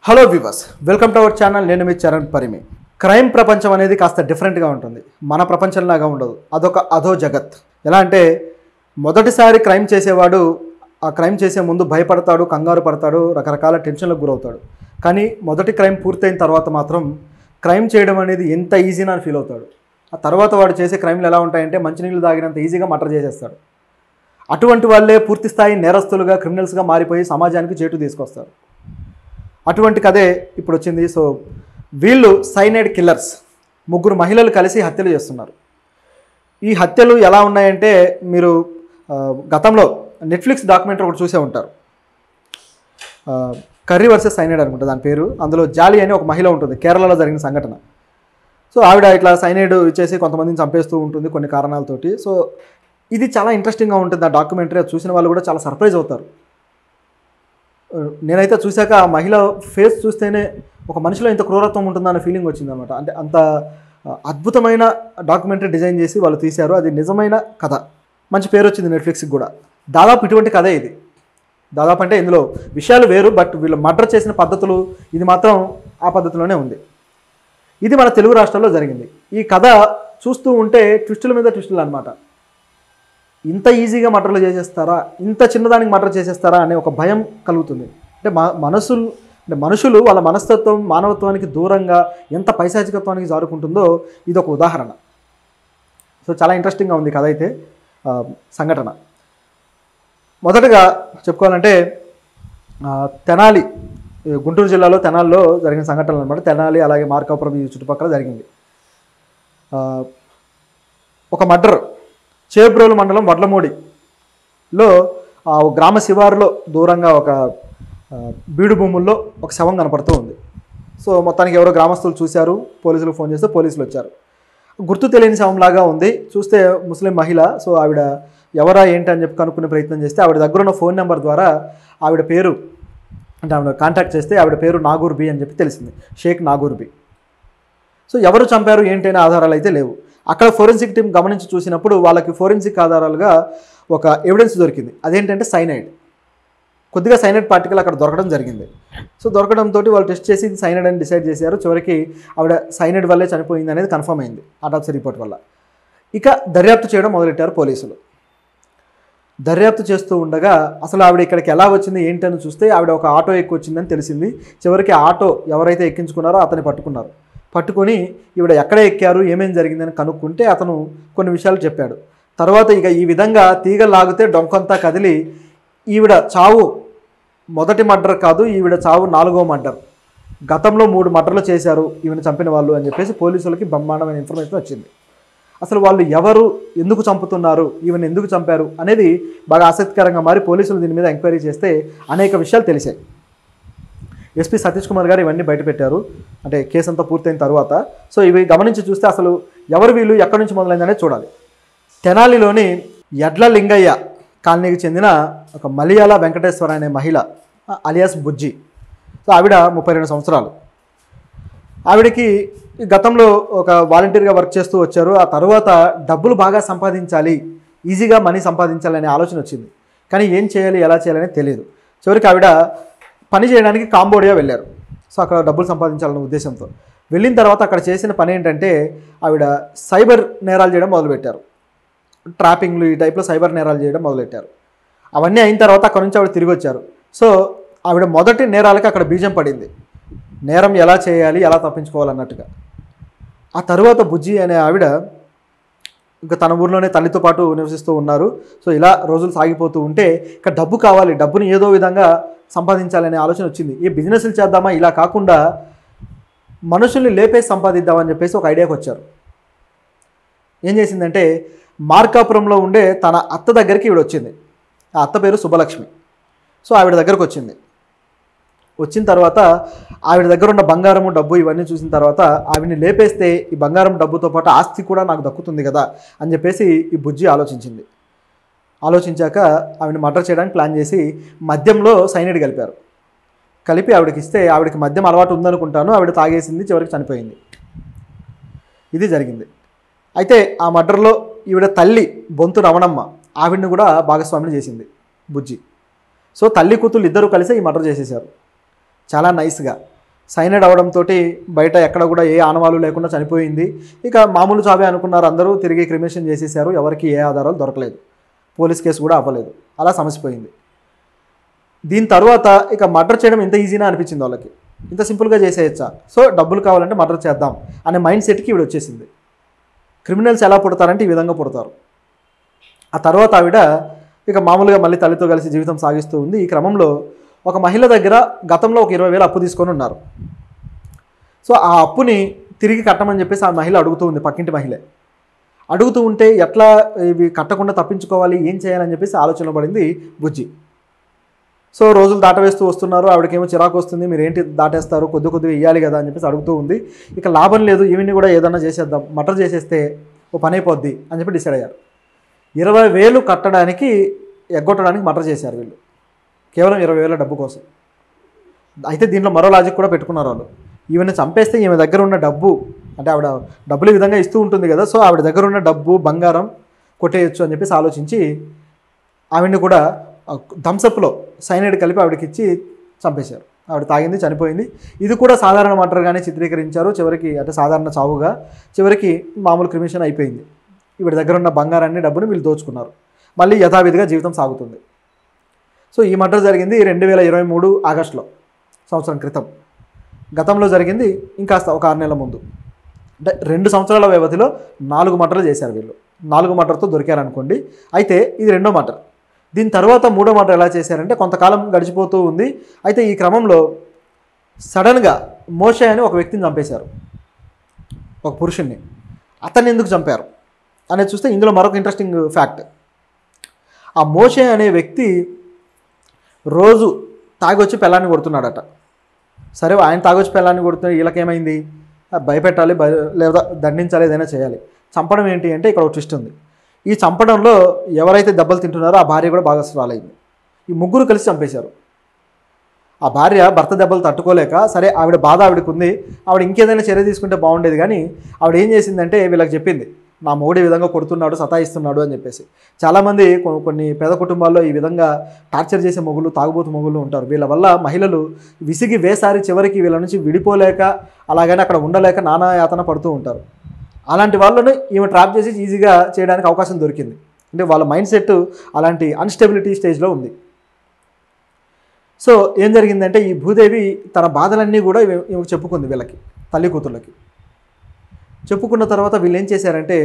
Hello viewers, welcome to our channel. నేను మీ Charan Parimi. Crime ప్రపంచం అనేది కాస్త డిఫరెంట్గా ఉంటుంది. మన ప్రపంచంలాగా ఉండదు. అదో జగత్. ఎలా అంటే మొదటిసారి క్రైమ్ చేసేవాడు ఆ క్రైమ్ చేసే ముందు భయపడతాడు, కంగారు పడతాడు, రకరకాల టెన్షన్లకు గురవుతాడు. కానీ మొదటి క్రైమ్ పూర్తయిన తర్వాత మాత్రం క్రైమ్ చేయడం అనేది ఎంత ఈజీనా అని ఫీల్ అవుతాడు. ఆ తర్వాత వాడు చేసే క్రైమ్లు ఎలా ఉంటాయంటే మంచినీళ్ళు తాగినంత ఈజీగా మర్డర్ చేసేస్తాడు. అటువంటి వాళ్ళే పూర్తి స్థాయి నేరస్తులుగా, క్రిమినల్స్గా మారిపోయి సమాజానికి చేటు తీసుకొస్తారు. అటువంటి కథే ఇప్పుడు వచ్చింది. సో వీళ్ళు సైనైడ్ కిల్లర్స్, ముగ్గురు మహిళలు కలిసి హత్యలు చేస్తున్నారు. ఈ హత్యలు ఎలా ఉన్నాయంటే మీరు గతంలో నెట్ఫ్లిక్స్ డాక్యుమెంటరీ ఒకటి చూసే ఉంటారు. కర్రీ వర్సెస్ సైనైడ్ అనుకుంటా దాని పేరు. అందులో జాలి అని ఒక మహిళ ఉంటుంది, కేరళలో జరిగిన సంఘటన. సో ఆవిడ ఇట్లా సైనైడ్ ఇచ్చేసి కొంతమందిని చంపేస్తూ ఉంటుంది కొన్ని కారణాలతోటి. సో ఇది చాలా ఇంట్రెస్టింగ్గా ఉంటుంది ఆ డాక్యుమెంటరీ. అది చూసిన వాళ్ళు కూడా చాలా సర్ప్రైజ్ అవుతారు. నేనైతే చూశాక ఆ మహిళ ఫేస్ చూస్తేనే ఒక మనిషిలో ఇంత క్రూరత్వం ఉంటుందన్న ఫీలింగ్ వచ్చిందనమాట. అంటే అంత అద్భుతమైన డాక్యుమెంటరీ డిజైన్ చేసి వాళ్ళు తీశారు. అది నిజమైన కథ. మంచి పేరు వచ్చింది నెట్ఫ్లిక్స్కి కూడా. దాదాపు ఇటువంటి కథే ఇది. దాదాపు అంటే ఇందులో విషయాలు వేరు, బట్ వీళ్ళు మర్డర్ చేసిన పద్ధతులు ఇది మాత్రం ఆ పద్ధతిలోనే ఉంది. ఇది మన తెలుగు రాష్ట్రాల్లో జరిగింది. ఈ కథ చూస్తూ ఉంటే ట్విస్టుల మీద ట్విస్టులు అనమాట. ఇంత ఈజీగా మర్డర్లు చేసేస్తారా, ఇంత చిన్నదానికి మర్డర్ చేసేస్తారా అనే ఒక భయం కలుగుతుంది. అంటే మనుషులు వాళ్ళ మనస్తత్వం, మానవత్వానికి దూరంగా ఎంత పైశాచికత్వానికి జారుకుంటుందో ఇది ఒక ఉదాహరణ. సో చాలా ఇంట్రెస్టింగ్గా ఉంది కథ అయితే. సంఘటన మొదటగా చెప్పుకోవాలంటే తెనాలి, గుంటూరు జిల్లాలో తెనాలిలో జరిగిన సంఘటనలు అనమాట. తెనాలి అలాగే మార్కాపురం ఈ చుట్టుపక్కల జరిగింది. ఒక మర్డర్ చేబ్రోలు మండలం వడ్లమూడిలో గ్రామ శివారులో దూరంగా ఒక బీడు భూముల్లో ఒక శవం కనపడుతూ ఉంది. సో మొత్తానికి ఎవరో గ్రామస్తులు చూశారు, పోలీసులకు ఫోన్ చేస్తే పోలీసులు వచ్చారు. గుర్తు తెలియని శవంలాగా ఉంది. చూస్తే ముస్లిం మహిళ. సో ఆవిడ ఎవరా ఏంటి అని చెప్పి కనుక్కునే ప్రయత్నం చేస్తే ఆవిడ దగ్గర ఉన్న ఫోన్ నెంబర్ ద్వారా ఆవిడ పేరు అంటే ఆవిడ కాంటాక్ట్ చేస్తే ఆవిడ పేరు నాగూర్ బి అని చెప్పి తెలిసింది, షేక్ నాగూర్ బి. సో ఎవరు చంపారు ఏంటి అనే ఆధారాలు అయితే లేవు. అక్కడ ఫోరెన్సిక్ టీం గమనించి చూసినప్పుడు వాళ్ళకి ఫోరెన్సిక్ ఆధారాలుగా ఒక ఎవిడెన్స్ దొరికింది. అదేంటంటే సైనైడ్. కొద్దిగా సైనైడ్ పార్టికల్ అక్కడ దొరకడం జరిగింది. సో దొరకడంతో వాళ్ళు టెస్ట్ చేసి ఇది సైనైడ్ అని డిసైడ్ చేశారు. చివరికి ఆవిడ సైనైడ్ వల్లే చనిపోయింది అనేది కన్ఫర్మ్ అయింది ఆటాప్సీ రిపోర్ట్ వల్ల. ఇక దర్యాప్తు చేయడం మొదలెట్టారు పోలీసులు. దర్యాప్తు చేస్తూ ఉండగా అసలు ఆవిడ ఇక్కడికి ఎలా వచ్చింది ఏంటని చూస్తే ఆవిడ ఒక ఆటో ఎక్కి వచ్చిందని తెలిసింది. చివరికి ఆటో ఎవరైతే ఎక్కించుకున్నారో అతన్ని పట్టుకున్నారు. పట్టుకొని ఈవిడ ఎక్కడ ఎక్కారు, ఏమేం జరిగిందని కనుక్కుంటే అతను కొన్ని విషయాలు చెప్పాడు. తర్వాత ఇక ఈ విధంగా తీగ లాగితే డొంకంతా కదిలి ఈవిడ చావు మొదటి మర్డర్ కాదు, ఈవిడ చావు 4వ మర్డర్. గతంలో 3 మర్డర్లు చేశారు ఈవిడ చంపిన వాళ్ళు అని చెప్పేసి పోలీసులకి బ్రహ్మాండమైన ఇన్ఫర్మేషన్ వచ్చింది. అసలు వాళ్ళు ఎవరు, ఎందుకు చంపుతున్నారు, ఈవెన్ ఎందుకు చంపారు అనేది బాగా ఆసక్తికరంగా మారి పోలీసులు దీని మీద ఎంక్వైరీ చేస్తే అనేక విషయాలు తెలిసాయి. ఎస్పీ సతీష్ కుమార్ గారు ఇవన్నీ బయటపెట్టారు, అంటే కేసు అంతా పూర్తయిన తర్వాత. సో ఇవి గమనించి చూస్తే అసలు ఎవరు వీళ్ళు, ఎక్కడి నుంచి మొదలైందనే చూడాలి. తెనాలిలోని ఎడ్ల లింగయ్య కాలనీకి చెందిన ఒక మలయాళ వెంకటేశ్వర అనే మహిళ అలియాస్ బుజ్జి. సో ఆవిడ 32 సంవత్సరాలు. ఆవిడకి గతంలో ఒక వాలంటీర్గా వర్క్ చేస్తూ వచ్చారు. ఆ తర్వాత డబ్బులు బాగా సంపాదించాలి, ఈజీగా మనీ సంపాదించాలనే ఆలోచన వచ్చింది. కానీ ఏం చేయాలి, ఎలా చేయాలని తెలియదు. చివరికి ఆవిడ పని చేయడానికి కాంబోడియా వెళ్ళారు. సో అక్కడ డబ్బులు సంపాదించాలనే ఉద్దేశంతో వెళ్ళిన తర్వాత అక్కడ చేసిన పని ఏంటంటే ఆవిడ సైబర్ నేరాలు చేయడం మొదలుపెట్టారు. ట్రాపింగ్లు ఈ టైప్లో సైబర్ నేరాలు చేయడం మొదలెట్టారు. అవన్నీ అయిన తర్వాత అక్కడ నుంచి ఆవిడ తిరిగి వచ్చారు. సో ఆవిడ మొదటి నేరాలకి అక్కడ బీజం పడింది, నేరం ఎలా చేయాలి, ఎలా తప్పించుకోవాలన్నట్టుగా. ఆ తర్వాత బుజ్జి అనే ఆవిడ ఇంకా తన ఊర్లోనే తల్లితో పాటు నివసిస్తూ ఉన్నారు. సో ఇలా రోజులు సాగిపోతూ ఉంటే ఇక డబ్బు కావాలి, డబ్బుని ఏదో విధంగా సంపాదించాలనే ఆలోచన వచ్చింది. ఏ బిజినెస్లు చేద్దామా, ఇలా కాకుండా మనుషుల్ని లేపేసి సంపాదిద్దామని చెప్పేసి ఒక ఐడియాకి వచ్చారు. ఏం చేసిందంటే మార్కాపురంలో ఉండే తన అత్త దగ్గరికి ఈవిడ వచ్చింది. ఆ అత్త పేరు సుబ్బలక్ష్మి. సో ఆవిడ దగ్గరకు వచ్చింది. వచ్చిన తర్వాత ఆవిడ దగ్గర ఉన్న బంగారము, డబ్బు ఇవన్నీ చూసిన తర్వాత ఆవిడని లేపేస్తే ఈ బంగారం డబ్బుతో పాటు ఆస్తి కూడా నాకు దక్కుతుంది కదా అని చెప్పేసి ఈ బుజ్జి ఆలోచించింది. ఆలోచించాక ఆవిడని మర్డర్ చేయడానికి ప్లాన్ చేసి మద్యంలో సైనైడ్ కలిపారు. కలిపి ఆవిడకి ఇస్తే ఆవిడకి మద్యం అలవాటు ఉందనుకుంటాను, ఆవిడ తాగేసింది, చివరికి చనిపోయింది. ఇది జరిగింది. అయితే ఆ మర్డర్లో ఈవిడ తల్లి బొంతు రమణమ్మ ఆవిడని కూడా భాగస్వామిని చేసింది బుజ్జి. సో తల్లి కూతుళ్ళు ఇద్దరు కలిసి ఈ మర్డర్ చేసేసారు చాలా నైస్గా. సైనైడ్ అవడంతో బయట ఎక్కడ కూడా ఏ ఆనవాళ్ళు లేకుండా చనిపోయింది. ఇక మామూలు చావే అనుకున్నారు అందరూ. తిరిగి క్రిమేషన్ చేసేసారు. ఎవరికి ఏ ఆధారాలు దొరకలేదు. పోలీస్ కేసు కూడా అవ్వలేదు. అలా సమసిపోయింది. దీని తర్వాత ఇక మర్డర్ చేయడం ఇంత ఈజీనా అనిపించింది వాళ్ళకి. ఇంత సింపుల్గా చేసేయచ్చా, సో డబ్బులు కావాలంటే మర్డర్ చేద్దాం అనే మైండ్ సెట్కి ఇవిడ వచ్చేసింది. క్రిమినల్స్ ఎలా పుడతారంటే ఈ విధంగా పుడతారు. ఆ తర్వాత ఆవిడ ఇక మామూలుగా మళ్ళీ తల్లితో కలిసి జీవితం సాగిస్తూ ఉంది. ఈ క్రమంలో ఒక మహిళ దగ్గర గతంలో ఒక 20,000 అప్పు తీసుకొని ఉన్నారు. సో ఆ అప్పుని తిరిగి కట్టమని చెప్పేసి ఆ మహిళ అడుగుతూ ఉంది. పక్కింటి మహిళ అడుగుతూ ఉంటే ఎట్లా ఇవి కట్టకుండా తప్పించుకోవాలి, ఏం చేయాలని చెప్పేసి ఆలోచన పడింది బుజ్జి. సో రోజులు దాటవేస్తూ వస్తున్నారు. ఆవిడకేమో చిరాకు వస్తుంది. మీరు ఏంటి దాటేస్తారు, కొద్దిగా ఇవ్వాలి కదా అని చెప్పేసి అడుగుతూ ఉంది. ఇక లాభం లేదు, ఈవిని కూడా ఏదన్నా చేసేద్దాం, మర్డర్ చేసేస్తే ఓ పని అయిపోద్ది అని చెప్పి డిసైడ్ అయ్యారు. 20,000 కట్టడానికి ఎగ్గొట్టడానికి మర్డర్ చేశారు వీళ్ళు, కేవలం 20,000 డబ్బు కోసం. అయితే దీంట్లో మరో లాజిక్ కూడా పెట్టుకున్నారు వాళ్ళు. ఈమెను చంపేస్తే ఈమె దగ్గర ఉన్న డబ్బు, అంటే ఆవిడ డబ్బులు ఈ విధంగా ఇస్తూ ఉంటుంది కదా, సో ఆవిడ దగ్గర ఉన్న డబ్బు బంగారం కొట్టేయచ్చు అని చెప్పేసి ఆలోచించి ఆవిడని కూడా థమ్సప్లో సైనైడ్ కలిపి ఆవిడకి ఇచ్చి చంపేశారు. ఆవిడ తాగింది, చనిపోయింది. ఇది కూడా సాధారణ మర్డర్గానే చిత్రీకరించారు. చివరికి అంటే సాధారణ చావుగా, చివరికి మామూలు క్రిమిషన్ అయిపోయింది. ఈవిడ దగ్గర ఉన్న బంగారాన్ని, డబ్బుని వీళ్ళు దోచుకున్నారు. మళ్ళీ యథావిధిగా జీవితం సాగుతుంది. సో ఈ మర్డర్ జరిగింది 2023 ఆగస్టులో, సంవత్సరం క్రితం. గతంలో జరిగింది ఇంకాస్త ఒక 6 నెలల ముందు. అంటే 2 సంవత్సరాల వ్యవధిలో 4 మర్డర్లు చేశారు వీళ్ళు. 4 మర్డర్తో దొరికారనుకోండి. అయితే ఇది 2వ మర్డర్. దీని తర్వాత 3వ మర్డర్ ఎలా చేశారంటే కొంతకాలం గడిచిపోతూ ఉంది. అయితే ఈ క్రమంలో సడన్గా మోషే అని ఒక వ్యక్తిని చంపేశారు, ఒక పురుషుణ్ణి. అతన్ని ఎందుకు చంపారు అనేది చూస్తే ఇందులో మరొక ఇంట్రెస్టింగ్ ఫ్యాక్ట్. ఆ మోషే అనే వ్యక్తి రోజు తాగొచ్చి పెళ్ళాన్ని కొడుతున్నాడట. సరే, ఆయన తాగొచ్చి పెళ్ళాన్ని కొడుతున్నా, వీళ్ళకేమైంది, భయపెట్టాలి, లేదా దండించాలి, ఏదైనా చేయాలి. చంపడం ఏంటి అంటే ఇక్కడ ఒక ట్విస్ట్ ఉంది. ఈ చంపడంలో ఎవరైతే దెబ్బలు తింటున్నారో ఆ భార్య కూడా భాగస్వాలైంది. ఈ ముగ్గురు కలిసి చంపేశారు. ఆ భార్య భర్త దెబ్బలు తట్టుకోలేక, సరే ఆవిడ బాధ ఆవిడకు ఉంది, ఆవిడ ఇంకేదైనా చర్య తీసుకుంటే బాగుండేది, కానీ ఆవిడ ఏం చేసిందంటే వీళ్ళకి చెప్పింది, నా మొగుడు ఈ విధంగా కొడుతున్నాడు, సతాయిస్తున్నాడు అని చెప్పేసి. చాలామంది కొన్ని పేద కుటుంబాల్లో ఈ విధంగా టార్చర్ చేసే మొగులు, తాగుబోతు మొగులు ఉంటారు. వీళ్ళ వల్ల మహిళలు విసిగి వేసారి చివరికి వీళ్ళ నుంచి విడిపోలేక, అలాగని అక్కడ ఉండలేక నానా యాతన పడుతూ ఉంటారు. అలాంటి వాళ్ళని ఈమె ట్రాప్ చేసి ఈజీగా చేయడానికి అవకాశం దొరికింది. అంటే వాళ్ళ మైండ్ సెట్ అలాంటి అన్స్టెబిలిటీ స్టేజ్లో ఉంది. సో ఏం జరిగిందంటే ఈ భూదేవి తన బాధలన్నీ కూడా ఈమెకు చెప్పుకుంది, వీళ్ళకి, తల్లి కూతుళ్ళకి చెప్పుకున్న తర్వాత వీళ్ళు ఏం చేశారంటే,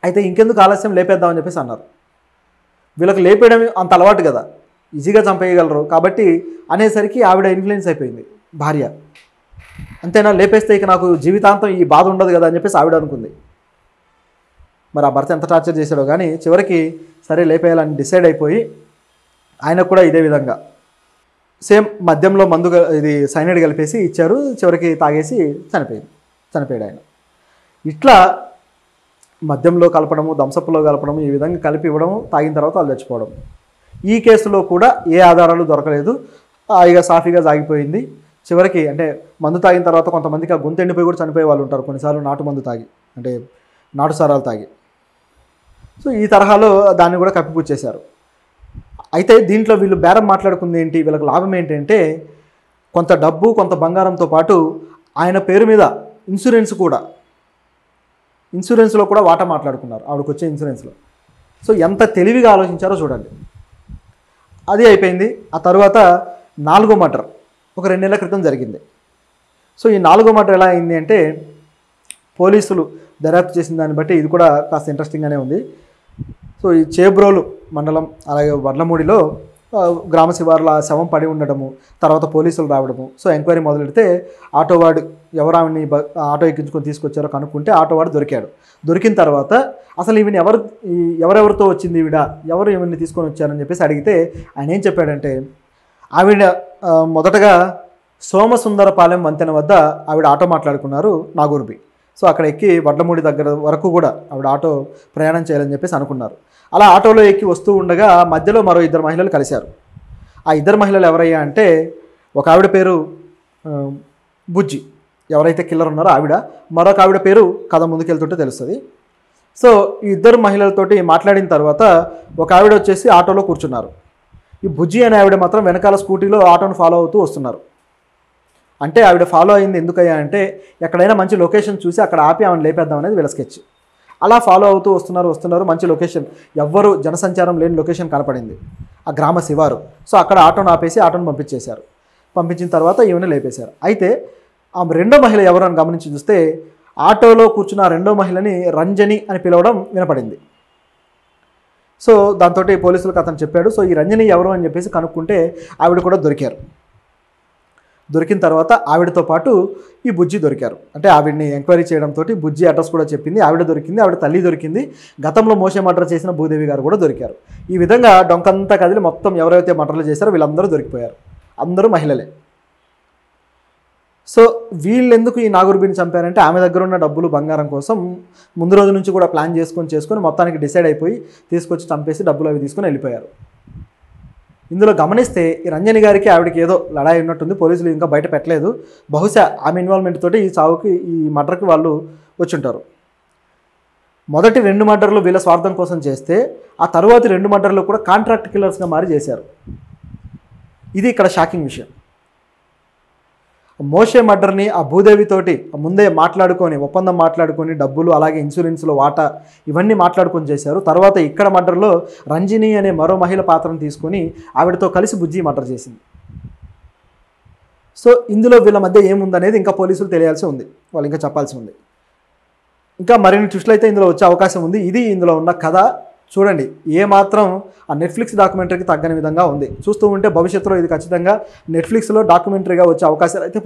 అయితే ఇంకెందుకు ఆలస్యం, లేపేద్దామని చెప్పేసి అన్నారు. వీళ్ళకి లేపేయడం అంత అలవాటు కదా, ఈజీగా చంపేయగలరు కాబట్టి అనేసరికి ఆవిడ ఇన్ఫ్లుయెన్స్ అయిపోయింది భార్య. అంతేనా, లేపేస్తే ఇక నాకు జీవితాంతం ఈ బాధ ఉండదు కదా అని చెప్పేసి ఆవిడ అనుకుంది. మరి ఆ భర్త ఎంత టార్చర్ చేశాడో కానీ చివరికి సరే లేపేయాలని డిసైడ్ అయిపోయి ఆయనకు కూడా ఇదే విధంగా సేమ్ మద్యంలో మందు, ఇది సైనైడ్ కలిపేసి ఇచ్చారు. చివరికి తాగేసి చనిపోయాడు ఆయన. ఇట్లా మద్యంలో కలపడము, థమ్సప్లో కలపడము, ఈ విధంగా కలిపి ఇవ్వడము, తాగిన తర్వాత వాళ్ళు చచ్చిపోవడం. ఈ కేసులో కూడా ఏ ఆధారాలు దొరకలేదు, ఇక సాఫీగా సాగిపోయింది. చివరికి అంటే మందు తాగిన తర్వాత కొంతమందికి ఆ గొంతు ఎండిపోయి కూడా చనిపోయే వాళ్ళు ఉంటారు, కొన్నిసార్లు నాటు మందు తాగి, అంటే నాటు సారాలు తాగి. సో ఈ తరహాలో దాన్ని కూడా కప్పిపుచ్చేశారు. అయితే దీంట్లో వీళ్ళు బేరం మాట్లాడుకుంది ఏంటి, వీళ్ళకి లాభం ఏంటంటే కొంత డబ్బు, కొంత బంగారంతో పాటు ఆయన పేరు మీద ఇన్సూరెన్స్లో కూడా వాటా మాట్లాడుకున్నారు, ఆవిడకి వచ్చే ఇన్సూరెన్స్లో. సో ఎంత తెలివిగా ఆలోచించారో చూడండి. అది అయిపోయింది. ఆ తర్వాత 4వ మర్డర్ ఒక 2 నెలల క్రితం జరిగింది. సో ఈ 4వ మర్డర్ ఎలా అయింది అంటే, పోలీసులు దర్యాప్తు చేసిన దాన్ని బట్టి ఇది కూడా కాస్త ఇంట్రెస్టింగ్గానే ఉంది. సో ఈ చేబ్రోలు మండలం, అలాగే వడ్లమూడిలో గ్రామ శివారుల శవం పడి ఉండడము, తర్వాత పోలీసులు రావడము. సో ఎంక్వైరీ మొదలెడితే ఆటోవాడు ఎవరావిని ఆటో ఎక్కించుకొని తీసుకొచ్చారో కనుక్కుంటే ఆటోవాడు దొరికాడు. దొరికిన తర్వాత అసలు ఈవిని ఎవరెవరితో వచ్చింది, ఎవరు ఈవిని తీసుకొని వచ్చారని చెప్పేసి అడిగితే ఆయన ఏం చెప్పాడంటే, ఆవిడ మొదటగా సోమసుందరపాలెం వంతెన వద్ద ఆవిడ ఆటో మాట్లాడుకున్నారు నాగూర్బి. సో అక్కడ ఎక్కి వడ్లమూడి దగ్గర వరకు కూడా ఆవిడ ఆటో ప్రయాణం చేయాలని చెప్పేసి అనుకున్నారు. అలా ఆటోలో ఎక్కి వస్తూ ఉండగా మధ్యలో మరో 2 మహిళలు కలిశారు. ఆ 2 మహిళలు ఎవరయ్యా అంటే, ఒక ఆవిడ పేరు బుజ్జి, ఎవరైతే కిల్లర్ ఉన్నారో ఆవిడ. మరొక ఆవిడ పేరు కథ ముందుకెళ్తుంటే తెలుస్తుంది. సో ఈ 2 మహిళలతోటి మాట్లాడిన తర్వాత ఒక ఆవిడ వచ్చేసి ఆటోలో కూర్చున్నారు. ఈ బుజ్జి అనే ఆవిడ మాత్రం వెనకాల స్కూటీలో ఆటోను ఫాలో అవుతూ వస్తున్నారు. అంటే ఆవిడ ఫాలో అయింది ఎందుకయ్యా అంటే ఎక్కడైనా మంచి లొకేషన్ చూసి అక్కడ ఆపి ఆమెను లేపేద్దాం అనేది వీళ్ళ స్కెచ్. అలా ఫాలో అవుతూ వస్తున్నారు. మంచి లొకేషన్, ఎవ్వరు జనసంచారం లేని లొకేషన్ కనపడింది, ఆ గ్రామ శివారు. సో అక్కడ ఆటోను ఆపేసి ఆటోను పంపించేశారు. పంపించిన తర్వాత ఈమెను లేపేశారు. అయితే ఆ రెండో మహిళ ఎవరు అని గమనించి చూస్తే ఆటోలో కూర్చున్న ఆ రెండో మహిళని రంజని అని పిలవడం వినపడింది. సో దాంతో పోలీసులకు అతను చెప్పాడు. సో ఈ రంజని ఎవరు అని చెప్పేసి కనుక్కుంటే ఆవిడ కూడా దొరికారు. దొరికిన తర్వాత ఆవిడతో పాటు ఈ బుజ్జి దొరికారు. అంటే ఆవిడని ఎంక్వైరీ చేయడంతో బుజ్జి అడ్రస్ కూడా చెప్పింది. ఆవిడ దొరికింది, ఆవిడ తల్లి దొరికింది, గతంలో మోసే మర్డర్ చేసిన భూదేవి గారు కూడా దొరికారు. ఈ విధంగా డొంకంతా కదిలి మొత్తం ఎవరైతే మర్డర్లు చేశారో వీళ్ళందరూ దొరికిపోయారు. అందరూ మహిళలే. సో వీళ్ళెందుకు ఈ నాగురుబిని చంపారంటే ఆమె దగ్గర ఉన్న డబ్బులు బంగారం కోసం ముందు రోజు నుంచి కూడా ప్లాన్ చేసుకొని మొత్తానికి డిసైడ్ అయిపోయి తీసుకొచ్చి చంపేసి డబ్బులు అవి తీసుకొని వెళ్ళిపోయారు. ఇందులో గమనిస్తే ఈ రంజని గారికి ఆవిడకి ఏదో లడాయి ఉన్నట్టుంది. పోలీసులు ఇంకా బయట పెట్టలేదు. బహుశా ఆమె ఇన్వాల్వ్మెంట్ తోటి ఈ చావుకి, ఈ మర్డర్కి వాళ్ళు వచ్చుంటారు. మొదటి 2 మర్డర్లు వీళ్ళ స్వార్థం కోసం చేస్తే ఆ తరువాతి 2 మర్డర్లు కూడా కాంట్రాక్ట్ కిల్లర్స్గా మారి చేశారు. ఇది ఇక్కడ షాకింగ్ విషయం. మోషే మర్డర్ని ఆ భూదేవితోటి ముందే మాట్లాడుకొని, ఒప్పందం మాట్లాడుకొని, డబ్బులు అలాగే ఇన్సూరెన్స్లో వాటా ఇవన్నీ మాట్లాడుకొని చేశారు. తర్వాత ఇక్కడ మర్డర్లో రంజిని అనే మరో మహిళ పాత్రను తీసుకొని ఆవిడతో కలిసి బుజ్జి మర్డర్ చేసింది. సో ఇందులో వీళ్ళ మధ్య ఏముందనేది ఇంకా పోలీసులు తెలియాల్సి ఉంది, వాళ్ళు ఇంకా చెప్పాల్సి ఉంది. ఇంకా మరిన్ని ట్విస్టులు అయితే ఇందులో వచ్చే అవకాశం ఉంది. ఇది ఇందులో ఉన్న కథ. చూడండి, ఏమాత్రం ఆ నెట్ఫ్లిక్స్ డాక్యుమెంటరీకి తగ్గని విధంగా ఉంది. చూస్తూ ఉంటే భవిష్యత్తులో ఇది ఖచ్చితంగా నెట్ఫ్లిక్స్లో డాక్యుమెంటరీగా వచ్చే అవకాశాలు అయితే